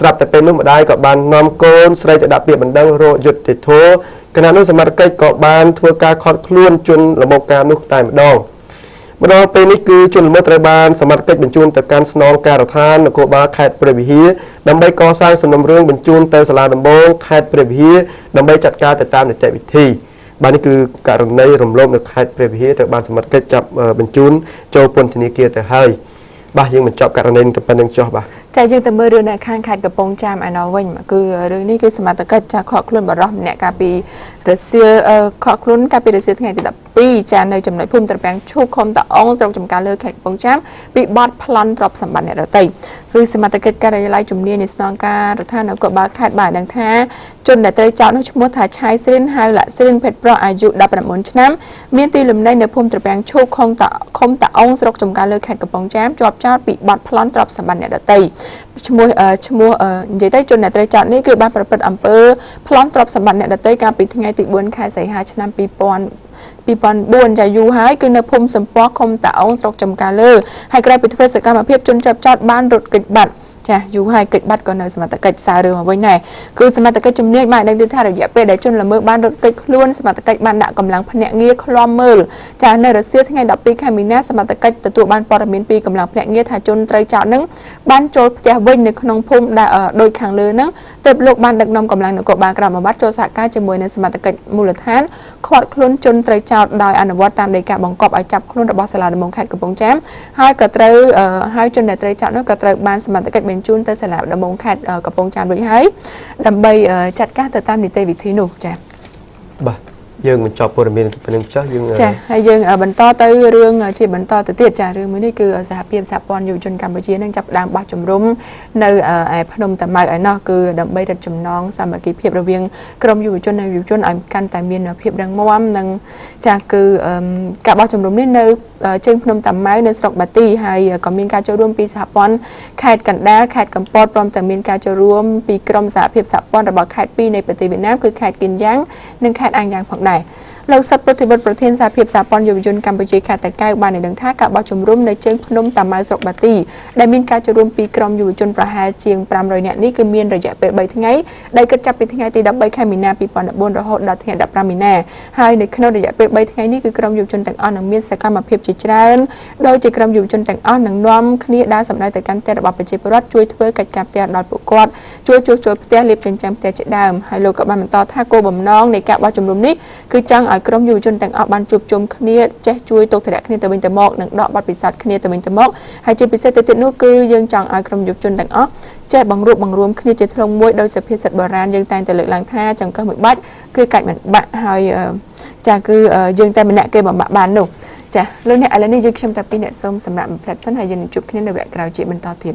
ស្រាប់តែពេលនោះម្ដាយក៏បាននាំកូនស្រីទៅដាក់ពាក្យបណ្ដឹងរកយុត្តិធម៌គណៈនោះសមត្ថកិច្ចក៏បានធ្វើការខត់ខ្លួនជនល្មើសការនោះតែម្ដងពេលនេះគឺជនល្មើសត្រូវបានសមត្ថកិច្ចបញ្ជូនទៅកាន់ស្នងការដ្ឋាននគរបាលខេត្តព្រះវិហារដើម្បីកសាងសំណុំរឿងបញ្ជូនទៅសាលាដំបងខេត្តព្រះវិហារដើម្បីចាត់ការទៅតាមនីតិវិធីបាទនេះគឺករណីរំលោភនៅខេត្តព្រះវិហារត្រូវបានសមត្ថកិច្ចចាប់បញ្ជូនចូលពន្ធនាគារទៅហើយបាទយើងបញ្ចប់ករណីនេះទៅប៉ុណ្្នឹងចុះបាទចាយើងទៅមើលរឿងនៅខាងខេត្តកំពង់ចាមឯណោះវិញគឺរឿងនេះគឺសមត្ថកិច្ចចាខកខ្លួនបរិះម្នាក់កាលពីរសៀលខកខ្លួនកាលពីរសៀលថ្ងៃទី12ចានៅចំណុចភូមិត្រពាំងឈូកឃុំតាអងស្រុកចំការលើខេត្តកំពង់ចាមពីបទប្លន់ទ្រព្យសម្បត្តិអ្នកដទៃគឺសមត្ថកិច្ចការិយាល័យជំនាញនៃស្នងការដ្ឋាននគរបាលខេត្តបានដឹងថាជនដែលត្រូវចោទនោះឈ្មោះថាឆៃស្រៀនហៅលាក់ស្រៀនភេទប្រុសអាយុ19ឆ្នាំមានទីលំនៅនៅភូមិត្រពាំងឈូកឃុំតាអងស្រុកចំការលើខេត្តកំពង់ចាមជាប់ចោទពីបទប្លន់ទ្រព្យសម្បត្តិអ្នកដទៃឈ្មោះនិយាយទៅជនដែលត្រូវចោទនេះគឺបានប្រព្រឹត្តអំពើប្លន់ទ្រព្យសម្បត្តិអ្នកដទៃកាលពីថ្ងៃទី4ខែសីហាឆ្នាំ2004ចាយូរហើយគឺនៅភូមិសំពស់ឃុំតាអងស្រុកចំការលើហើយក្រោយពីធ្វើសកម្មភាពជនចាប់ចោទបានរត់គេចបាត់ចាយូរហើយកិច្ចបាត់ក៏នៅសមត្ថកិច្ចសាររឿងមកវិញដែរគឺសមត្ថកិច្ចជំនាញបានដឹងថារយៈពេលដែលជនល្មើសបានរត់គេចខ្លួនសមត្ថកិច្ចបានដាក់កម្លាំងភ្នាក់ងារឃ្លាំមើលចានៅរសៀលថ្ងៃ12ខែមីនាសមត្ថកិច្ចទទួលបានព័ត៌មានពីកម្លាំងភ្នាក់ងារថាជនត្រូវចោទនឹងបានចូលផ្ទះវិញនៅក្នុងភូមិដោយខាងលើនឹងទើបលោកបានដឹកនាំកម្លាំងនគរបាលក្រមអាវ៉ាត់ចូលសហការជាមួយនឹងសមត្ថកិច្ចមូលដ្ឋានឃាត់ខ្លួនជនត្រូវចោទដោយអនុវត្តតាមដីកាបង្គាប់ឲ្យចាប់ខ្លួនរបស់សាលាដំបងខេត្តកំពង់ចាមហើយក៏ត្រូវហើយជនដែលត្រូវចោទនោះក៏ត្រូវបានសមត្ថកិច្ចបញ្ជូនទៅសាលាដំបងខេត្តកំពង់ចាមរួចហើយដើម្បីចាត់ការទៅតាមនីតិវិធីនោះចា៎បាទយើងបញ្ចប់ព័ត៌មានទៅនឹងចុះយើងចាហើយយើងបន្តទៅរឿងជាបន្តទៅទៀតចារឿងមួយនេះគឺសហភាពសហព័ន្ធយុវជនកម្ពុជានឹងចាប់ផ្ដើមបោះជំរំនៅឯភ្នំតាម៉ៅឯណោះគឺដើម្បីរឹតចំណងសាមគ្គីភាពរវាងក្រមយុវជននិងយុវជនឲ្យកាន់តែមានភាពរឹងមាំនិងចាគឺការបោះជំរំនេះនៅជើងភ្នំតាម៉ៅនៅស្រុកបាទីហើយក៏មានការចូលរួមពីសហព័ន្ធខេត្តកណ្ដាលខេត្តកំពតព្រមទាំងមានការចូលរួមពីក្រមសហភាពសហព័ន្ធរបស់ខេត្ត2នៃប្រទេសវៀតណាមគឺខេត្តគៀនយ៉ាងនិងខេត្តអាំងយ៉ាងផងដែរលោកសុតប្រតិបត្តិប្រធានសហភាពសហព័ន្ធយុវជនកម្ពុជាខេត្តតាកែវបានដឹងថាការបោះជំរំនៅជើងភ្នំតាម៉ៅស្រុកបាទីដែលមានការចូលរួមពីក្រុមយុវជនប្រហែលជាង500នាក់នេះគឺមានរយៈពេល3ថ្ងៃដែលគិតចាប់ពីថ្ងៃទី13ខែមីនា2014រហូតដល់ថ្ងៃ15មីនាហើយនៅក្នុងរយៈពេល3ថ្ងៃនេះគឺក្រុមយុវជនទាំងអស់នឹងមានសកម្មភាពជាច្រើនដោយជាក្រុមយុវជនទាំងអស់នឹងនាំគ្នាដើរសម្ដែងទៅកាន់ផ្ទះរបស់ប្រជាពលរដ្ឋជួយធ្វើកិច្ចការផ្ទះដល់ពួកគាត់ជួយជួសជុលផ្ទះលាបចិញ្ចើមផ្ទះជាដើមហើយលោកក៏បានបន្តថាគោលបំណងនៃការបោះជំរំនេះគឺចង់ឲ្យក្រុមយុវជនទាំងអស់បានជួបជុំគ្នាចេះជួយទុកធរៈគ្នាទៅវិញទៅមកនិងដកបទពិសោធន៍គ្នាទៅវិញទៅមកហើយជាពិសេសទៅទៀតនោះគឺយើងចង់ឲ្យក្រុមយុវជនទាំងអស់ចេះបង្រួបបង្រួមគ្នាជាធ្លុងមួយដោយសុភាសិតបុរាណយើងតែងតែលើកឡើងថាចង្កឹះមួយបាច់គឺកាច់មិនបាក់ហើយចាគឺយើងតែម្នាក់គេបំបាក់បាននោះចាលោកអ្នកឥឡូវនេះយើងខ្ញុំតាពីអ្នកសូមសម្រាប់បំភ្លេចសិនហើយយើងនឹងជួបគ្នានៅវគ្គក្រោយជាបន្តទៀត